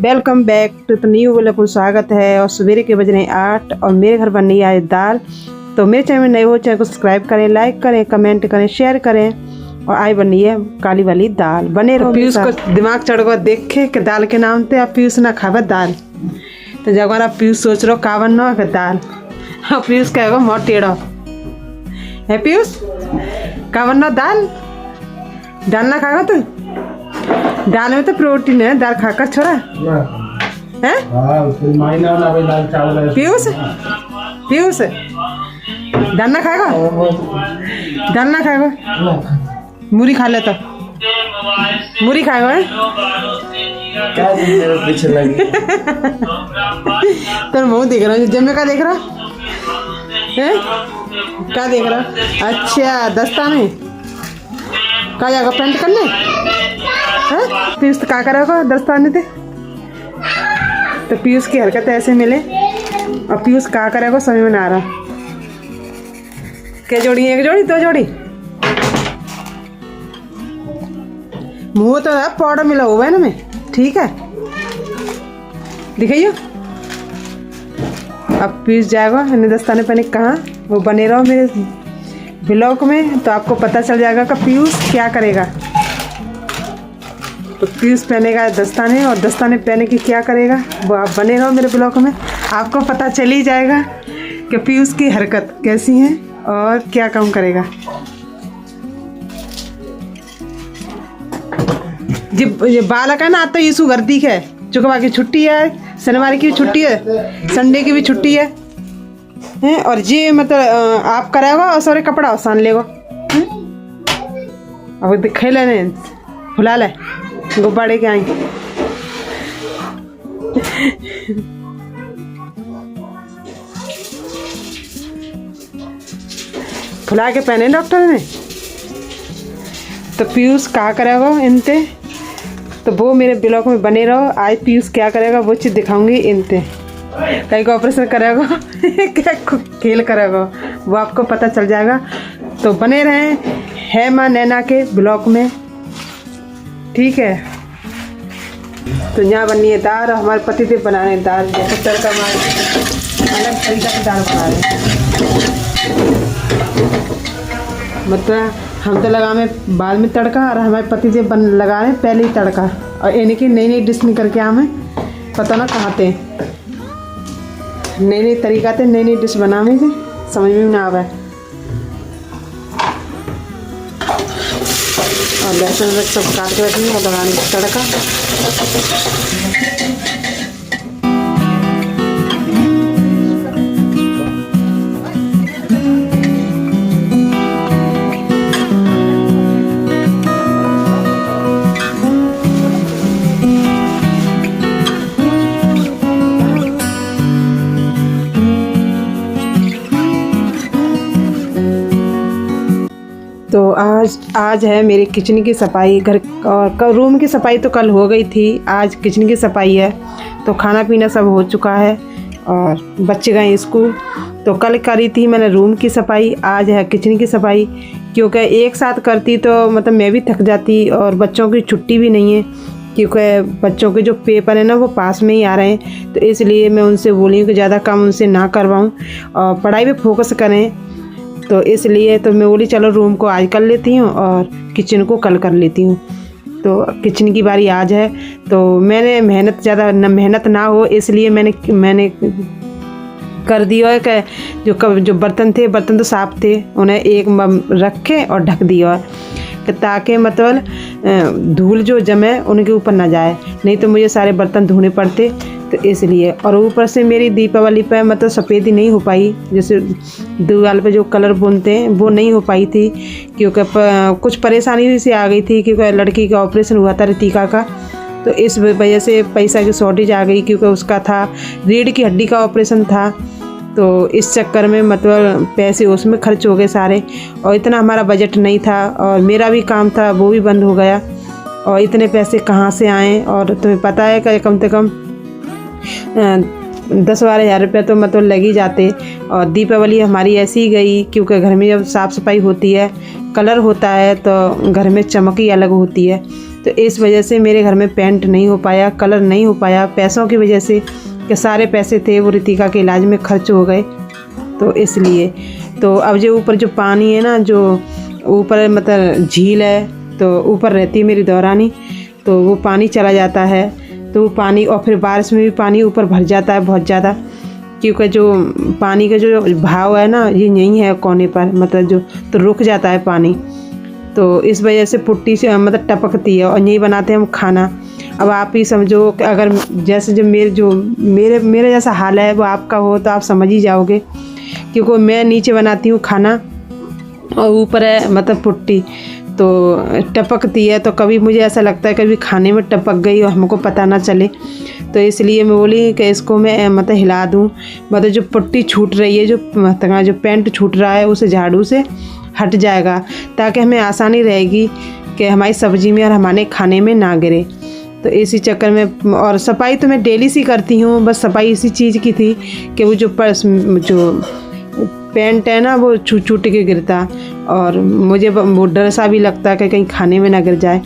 Welcome back to the new vlog. स्वागत है। और सवेरे के बज रहे 8 और मेरे घर बन रही है आज दाल। तो मेरे चैनल में नए हो चैनल को सब्सक्राइब करें, लाइक करें, कमेंट करें, शेयर करें। और आज बन रही है काली वाली दाल। बने रहो। पीयूष को दिमाग चढ़ गया देखे कि दाल के नाम थे अब पीयूष ना खावे दाल। तो जब आप पीयूष सोच रहे हो का बनना है दाल, और पीयूष कहेगा मोट टेढ़ो है। पीयूष का बनना दाल, दाल ना खाएगा तू? दाल में तो प्रोटीन है, दाल खाकर छोड़ा है। पीयूष पीयूष दाल ना खाएगा, दाल ना खाएगा, मूरी खा लेता, मूरी खाएगा पीछे लगी। तो मुँह देख रहा हूँ, जब मैं क्या देख रहा है, क्या देख रहा? अच्छा दस्ताने का जाएगा पेंट करने। पीयूष तो क्या करेगा दस्ताने थे? तो पीयूष की हरकत ऐसे मिले और पीयूष क्या करेगा समझ में ना आ रहा। क्या जोड़ी, एक जोड़ी दो जोड़ी? मुँह तो है पाउडर मिला हुआ है ना में, ठीक है दिखाइए। अब पीयूष जाएगा इन्हें दस्ताने पहने कहाँ, वो बने रहो मेरे ब्लॉग में तो आपको पता चल जाएगा कि पीयूष क्या करेगा। तो पीयूष पहनेगा दस्ताने और दस्ताने पहने के क्या करेगा वो आप बने रहो मेरे ब्लॉग में, आपको पता चल ही जाएगा कि पीयूष की हरकत कैसी है और क्या काम करेगा। ये बालक है ना, तो यीशु गर्दी है, चुकवा की छुट्टी है, शनिवार की भी छुट्टी है, संडे की भी छुट्टी है। और ये मतलब आप करेगा और सारे कपड़ा सान लेगा। अब दिखे लेने फुला ले गुब्बारे के आई। फुला के पहने डॉक्टर ने। तो पीयूष क्या करेगा इनते, तो वो मेरे ब्लॉग में बने रहो। आज पीयूष क्या करेगा वो चीज़ दिखाऊंगी इनते। कहीं का ऑपरेशन करेगा क्या खेल करेगा वो आपको पता चल जाएगा। तो बने रहें हेमा नैना के ब्लॉग में, ठीक है। तो यहाँ बननी है दाल और हमारे पति देव बना रहे हैं दाल। जैसे तड़का अलग तरीका से दाल बना रहे हैं, मतलब हम तो लगा में बाद में तड़का और हमारे पति देव लगा रहे हैं पहले ही तड़का। और इनकी नई नई डिश निकल के हमें पता ना कहाँ थे, नई नई तरीका थे, नई नई डिश बनाने थे, समझ में ना आवे। और लहसुन सब काट के रखनी और लगाने का तड़का। तो आज है मेरी किचन की सफाई। घर और रूम की सफाई तो कल हो गई थी, आज किचन की सफाई है। तो खाना पीना सब हो चुका है और बच्चे गए स्कूल। तो कल करी थी मैंने रूम की सफाई, आज है किचन की सफाई। क्योंकि एक साथ करती तो मतलब मैं भी थक जाती और बच्चों की छुट्टी भी नहीं है, क्योंकि बच्चों के जो पेपर है ना वो पास में ही आ रहे हैं। तो इसलिए मैं उनसे बोली हूँ कि ज़्यादा काम उनसे ना करवाऊँ और पढ़ाई पे फोकस करें। तो इसलिए तो मैं बोली चलो रूम को आज कर लेती हूँ और किचन को कल कर लेती हूँ। तो किचन की बारी आज है। तो मैंने मेहनत ना हो इसलिए मैंने कर दिया कि जो बर्तन थे, बर्तन तो साफ थे, उन्हें एक रखे और ढक दिया कि ताकि मतलब धूल जो जमे उनके ऊपर ना जाए, नहीं तो मुझे सारे बर्तन धोने पड़ते। तो इसलिए और ऊपर से मेरी दीपावली पे मतलब सफ़ेदी नहीं हो पाई, जैसे दीवार पे जो कलर बुनते हैं वो नहीं हो पाई थी, क्योंकि कुछ परेशानी से आ गई थी, क्योंकि लड़की का ऑपरेशन हुआ था रितिका का। तो इस वजह से पैसा की शॉर्टेज आ गई, क्योंकि उसका था रीढ़ की हड्डी का ऑपरेशन था। तो इस चक्कर में मतलब पैसे उसमें खर्च हो गए सारे, और इतना हमारा बजट नहीं था और मेरा भी काम था वो भी बंद हो गया। और इतने पैसे कहाँ से आए, और तुम्हें पता है कि कम से कम 10-12 हज़ार रुपये तो मतलब लग ही जाते। और दीपावली हमारी ऐसी ही गई, क्योंकि घर में जब साफ़ सफाई होती है, कलर होता है, तो घर में चमक ही अलग होती है। तो इस वजह से मेरे घर में पेंट नहीं हो पाया, कलर नहीं हो पाया, पैसों की वजह से कि सारे पैसे थे वो रितिका के इलाज में खर्च हो गए। तो इसलिए तो अब जो ऊपर जो पानी है ना, जो ऊपर मतलब झील है, तो ऊपर रहती है मेरी दौरानी, तो वो पानी चला जाता है, तो वो पानी और फिर बारिश में भी पानी ऊपर भर जाता है बहुत ज़्यादा, क्योंकि जो पानी का जो भाव है ना ये नहीं है कोने पर, मतलब जो तो रुक जाता है पानी, तो इस वजह से पुट्टी से मतलब टपकती है और यही बनाते हैं हम खाना। अब आप ही समझो कि अगर जैसे जो मेरे जैसा हाल है वो आपका हो तो आप समझ ही जाओगे, क्योंकि मैं नीचे बनाती हूँ खाना और ऊपर है मतलब पुट्टी, तो टपकती है, तो कभी मुझे ऐसा लगता है कभी खाने में टपक गई और हमको पता ना चले, तो इसलिए मैं बोली कि इसको मैं मतलब हिला दूँ, मतलब जो पुट्टी छूट रही है, जो पेंट छूट रहा है उसे झाड़ू से हट जाएगा, ताकि हमें आसानी रहेगी कि हमारी सब्ज़ी में और हमारे खाने में ना गिरे। तो इसी चक्कर में, और सफाई तो मैं डेली सी करती हूँ, बस सफाई इसी चीज़ की थी कि वो जो पेंट है ना वो छूट के गिरता, और मुझे वो डर सा भी लगता कि कहीं खाने में ना गिर जाए,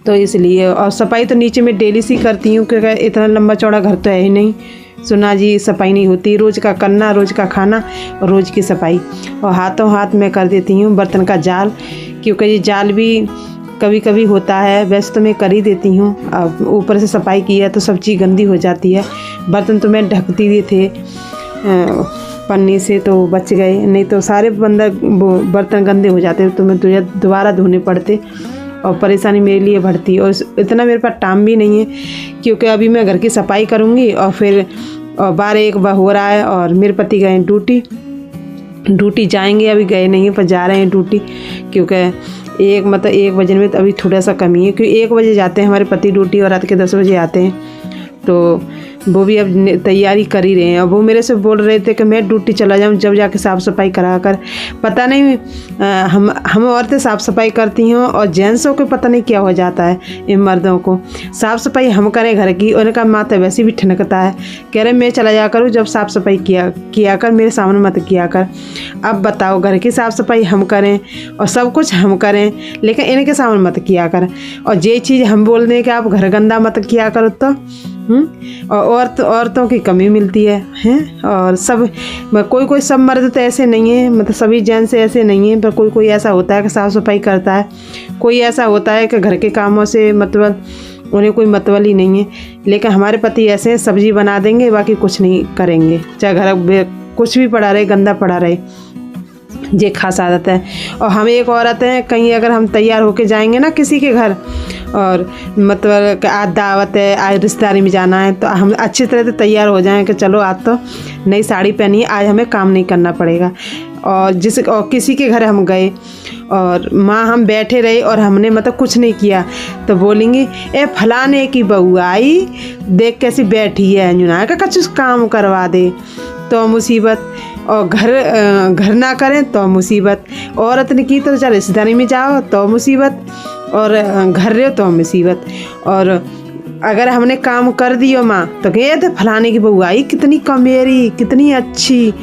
तो इसलिए। और सफाई तो नीचे मैं डेली सी करती हूँ, क्योंकि इतना लंबा चौड़ा घर तो है ही नहीं, सुना जी सफाई नहीं होती, रोज़ का करना, रोज़ का खाना और रोज़ की सफाई। और हाथों हाथ मैं कर देती हूँ बर्तन का जाल, क्योंकि ये जाल भी कभी कभी होता है, वैसे तो मैं कर ही देती हूँ, अब ऊपर से सफाई की है तो सब चीज़ गंदी हो जाती है। बर्तन तो मैं ढकती भी थे पन्नी से, तो बच गए, नहीं तो सारे बर्तन गंदे हो जाते तो मैं दोबारा धोने पड़ते और परेशानी मेरे लिए बढ़ती। और इतना मेरे पास टाइम भी नहीं है, क्योंकि अभी मैं घर की सफाई करूँगी और फिर 12-1 हो रहा है, और मेरे पति गए ड्यूटी जाएंगे, अभी गए नहीं हैं पर जा रहे हैं ड्यूटी, क्योंकि 1 बजे में तो अभी थोड़ा सा कमी है, क्योंकि 1 बजे जाते हैं हमारे पति ड्यूटी और रात के 10 बजे आते हैं, तो वो भी अब तैयारी कर ही रहे हैं। और वो मेरे से बोल रहे थे कि मैं ड्यूटी चला जाऊं, जब जाके साफ़ सफाई करा कर, पता नहीं हम औरतें साफ़ सफाई करती हैं और जेंट्सों को पता नहीं क्या हो जाता है, इन मर्दों को साफ़ सफाई हम करें घर की, उनका माथा वैसे भी ठनकता है, कह रहे मैं चला जा करूँ, जब साफ़ सफाई किया कर, मेरे सामने मत किया कर। अब बताओ, घर की साफ़ सफाई हम करें और सब कुछ हम करें, लेकिन इनके सामने मत किया कर, और ये चीज़ हम बोल दें कि आप घर गंदा मत किया करो, तो और औरतों की कमी मिलती है हैं। और कोई सब मर्द तो ऐसे नहीं है, मतलब सभी जेंट्स ऐसे नहीं है, पर कोई ऐसा होता है कि साफ़ सफाई करता है, कोई ऐसा होता है कि घर के कामों से मतलब उन्हें कोई मतलब ही नहीं है। लेकिन हमारे पति ऐसे हैं, सब्जी बना देंगे, बाकी कुछ नहीं करेंगे, चाहे घर कुछ भी पड़ा रहे, गंदा पड़ा रहे, ये खास आदत है। और हम एक औरत हैं, कहीं अगर हम तैयार होके जाएंगे ना किसी के घर, और मतलब आज दावत है, आज रिश्तेदारी में जाना है, तो हम अच्छी तरह से तैयार हो जाएं कि चलो आज तो नई साड़ी पहनी है, आज हमें काम नहीं करना पड़ेगा। और किसी के घर हम गए और माँ हम बैठे रहे और हमने मतलब कुछ नहीं किया, तो बोलेंगी ए फलाने की बहू आई, देख कैसी बैठी है, यूना का कुछ काम करवा दे, तो मुसीबत। और घर ना करें तो मुसीबत, औरत ने की तो चल रिश्तेदारी में जाओ तो मुसीबत, और घर रहे तो मुसीबत। और अगर हमने काम कर दियो माँ तो कहे थे फलाने की बहू आई, कितनी कमेरी, कितनी अच्छी।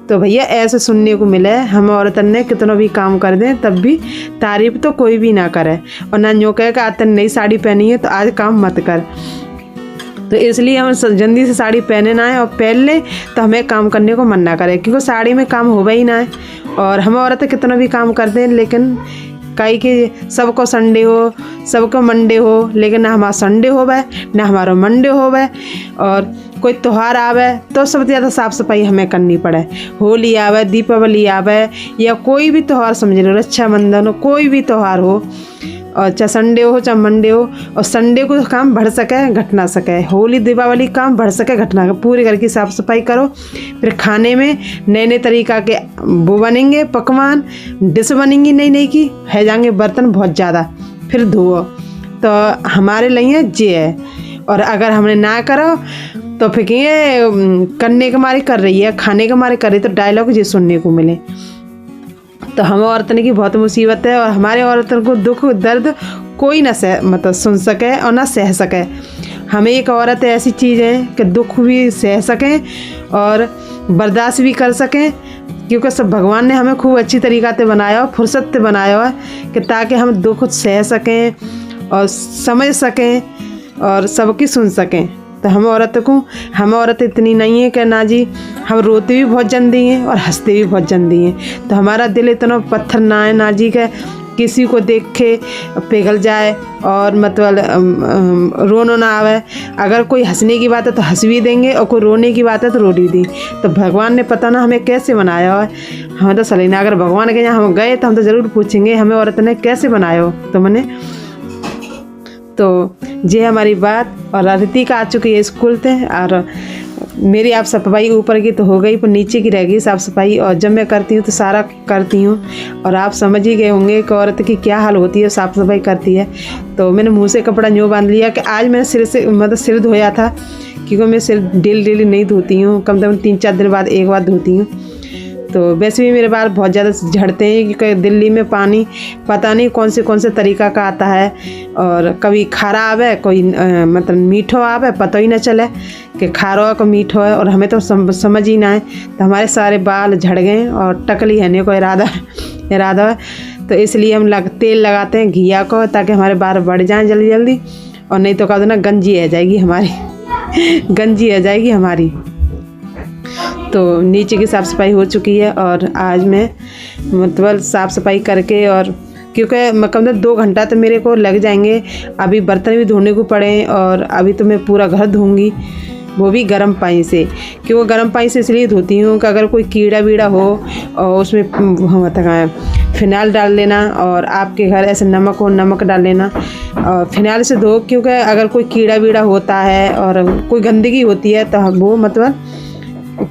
तो भैया ऐसे सुनने को मिला है, हम औरतन ने कितना भी काम कर दें तब भी तारीफ तो कोई भी ना करे, और ना यूँ कहे कि आज तन नई साड़ी पहनी है तो आज काम मत कर। तो इसलिए हम जल्दी से साड़ी पहने ना है, और पहन लें तो हमें काम करने को मन ना करे, क्योंकि साड़ी में काम होगा ही ना है। और हम औरतें कितना भी काम करते हैं, लेकिन कई कि सबको संडे हो, सबको मंडे हो, लेकिन ना हमारा संडे होवे ना हमारा मंडे होवे। और कोई त्यौहार आवे तो सबसे ज़्यादा साफ़ सफाई हमें करनी पड़े, होली आवे, दीपावली आवे, या कोई भी त्यौहार समझ लो, रक्षाबंधन हो, कोई भी त्यौहार हो, और चाहे संडे हो चाहे मंडे हो, और संडे को काम बढ़ सके घट ना सके, होली दीपावली काम बढ़ सके घट ना, पूरे घर की साफ़ सफाई करो। फिर खाने में नए नए तरीक़ा के वो बनेंगे, पकवान डिश बनेंगी नई नई की, है जाएंगे बर्तन बहुत ज़्यादा, फिर धोओ। तो हमारे लिए ये है। और अगर हमने ना करो तो फिर कहेंगे करने के मारे कर रही है, खाने के मारे कर रही, तो डायलॉग ये सुनने को मिले। तो हम औरतन की बहुत मुसीबत है, और हमारे औरतन को दुख दर्द कोई ना मतलब सुन सके और ना सह सके। हमें एक औरत ऐसी चीज़ है कि दुख भी सह सकें और बर्दाश्त भी कर सकें, क्योंकि सब भगवान ने हमें खूब अच्छी तरीक़ा से बनाया और फुर्सत से बनाया है कि ताकि हम दुख सह सकें और समझ सकें और सबकी सुन सकें। तो हम औरत इतनी नहीं है कि ना जी, हम रोते भी बहुत जल्दी हैं और हंसते भी बहुत जल्दी हैं। तो हमारा दिल इतना पत्थर ना है ना जी कि किसी को देख के पिघल जाए और मतलब रोना ना आवे। अगर कोई हंसने की बात है तो हंस भी देंगे और कोई रोने की बात है तो रो भी दी। तो भगवान ने पता ना हमें कैसे बनाया है। हमें तो सलीना, अगर भगवान के यहाँ हम गए तो हम तो ज़रूर पूछेंगे हमें औरत ने कैसे बनाया हो तुमने। तो ये हमारी बात। और अदिति का आ चुकी है स्कूल से, और मेरी आप सफाई ऊपर की तो हो गई पर नीचे की रह गई साफ़ सफाई। और जब मैं करती हूँ तो सारा करती हूँ, और आप समझ ही गए होंगे कि औरत की क्या हाल होती है साफ़ सफाई करती है। तो मैंने मुंह से कपड़ा यूँ बांध लिया कि आज मैंने सिर धोया था, क्योंकि मैं सिर डेली नहीं धोती हूँ, कम से कम 3-4 दिन बाद एक बार धोती हूँ। तो वैसे भी मेरे बाल बहुत ज़्यादा झड़ते हैं, क्योंकि दिल्ली में पानी पता नहीं कौन से तरीक़ा का आता है, और कभी खारा आवे, कोई मतलब मीठो आवे, पता ही ना चले कि खारो है को मीठो है, और हमें तो समझ ही ना है। तो हमारे सारे बाल झड़ गए और टकली रहने को इरादा है। तो इसलिए हम तेल लगाते हैं घिया को, ताकि हमारे बाल बढ़ जाएँ जल्दी जल्दी, और नहीं तो कह दो ना गंजी आ जाएगी हमारी। तो नीचे की साफ़ सफाई हो चुकी है, और आज मैं मतलब साफ़ सफाई करके, और क्योंकि मतलब 2 घंटा तो मेरे को लग जाएंगे। अभी बर्तन भी धोने को पड़े, और अभी तो मैं पूरा घर धोऊंगी, वो भी गर्म पानी से। क्योंकि गर्म पानी से इसलिए धोती हूँ कि अगर कोई कीड़ा वीड़ा हो और उसमें फिनाइल डाल लेना, और आपके घर ऐसे नमक हो नमक डाल लेना और फिनाइल से धो। क्योंकि अगर कोई कीड़ा वीड़ा होता है और कोई गंदगी होती है तो वो मतलब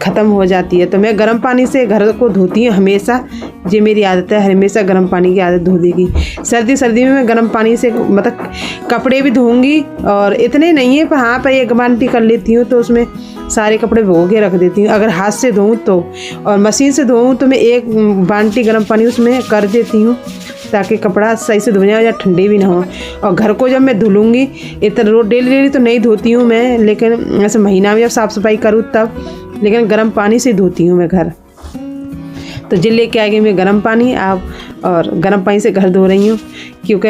ख़त्म हो जाती है। तो मैं गर्म पानी से घर को धोती हूँ हमेशा, ये मेरी आदत है, हमेशा गर्म पानी की आदत धो देगी। सर्दी में मैं गर्म पानी से मतलब कपड़े भी धोऊंगी, और इतने नहीं है पर हाँ पर 1 बाल्टी कर लेती हूँ, तो उसमें सारे कपड़े धो के रख देती हूँ। अगर हाथ से धोऊँ तो, और मशीन से धोऊँ तो मैं 1 बाल्टी गर्म पानी उसमें कर देती हूँ, ताकि कपड़ा सही से धो जाए या ठंडे भी ना हो। और घर को जब मैं धुलूँगी, इतना रोज डेली तो नहीं धोती हूँ मैं, लेकिन ऐसे महीना में जब साफ़ सफाई करूँ तब, लेकिन गर्म पानी से धोती हूँ मैं घर। तो जिले लेके आ गई मैं गर्म पानी आप, और गर्म पानी से घर धो रही हूँ, क्योंकि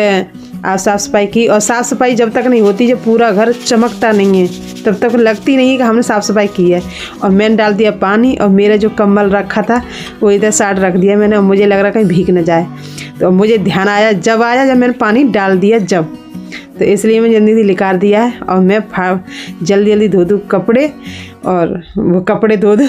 आप साफ़ सफाई की। और साफ़ सफाई जब तक नहीं होती, जब पूरा घर चमकता नहीं है, तब तक लगती नहीं है कि हमने साफ़ सफाई की है। और मैंने डाल दिया पानी, और मेरा जो कम्बल रखा था वो इधर साइड रख दिया मैंने, और मुझे लग रहा कहीं भीग न जाए। तो मुझे ध्यान आया जब मैंने पानी डाल दिया जब, तो इसलिए मैं जल्दी निकाल दिया है। और मैं जल्दी धो दूँ कपड़े, और वो कपड़े धो दूँ